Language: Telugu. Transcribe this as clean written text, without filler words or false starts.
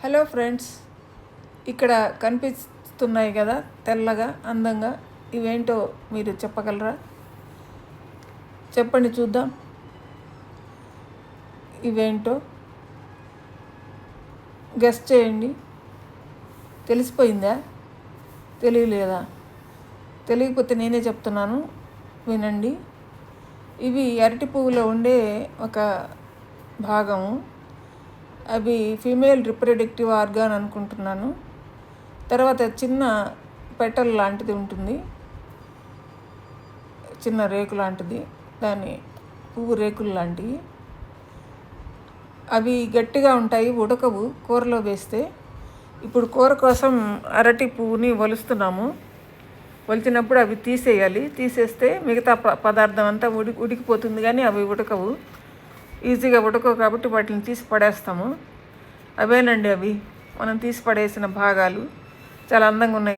హలో ఫ్రెండ్స్, ఇక్కడ కనిపిస్తున్నాయి కదా తెల్లగా అందంగా, ఇవేంటో మీరు చెప్పగలరా? చెప్పండి చూద్దాం. ఇవేంటో గెస్ చేయండి. తెలిసిపోయిందా? తెలియలేదా? తెలియకపోతే నేనే చెప్తున్నాను, వినండి. ఇవి అరటి పువ్వులో ఉండే ఒక భాగము. అవి ఫీమేల్ రిప్రొడక్టివ్ ఆర్గాన్ అనుకుంటున్నాను. తర్వాత చిన్న పెటల్ లాంటిది ఉంటుంది, చిన్న రేకు లాంటిది, దాని పువ్వు రేకులు లాంటివి. అవి గట్టిగా ఉంటాయి, ఉడకవు కూరలో వేస్తే. ఇప్పుడు కూర కోసం అరటి పువ్వుని వలుస్తున్నాము. వలిచినప్పుడు అవి తీసేయాలి. తీసేస్తే మిగతా పదార్థం అంతా ఉడికిపోతుంది, కానీ అవి ఉడకవు, ఈజీగా ఉడకవు. కాబట్టి వాటిని తీసి పడేస్తాము. అవేనండి అవి మనం తీసి పడేసిన భాగాలు. చాలా అందంగా ఉన్నాయి.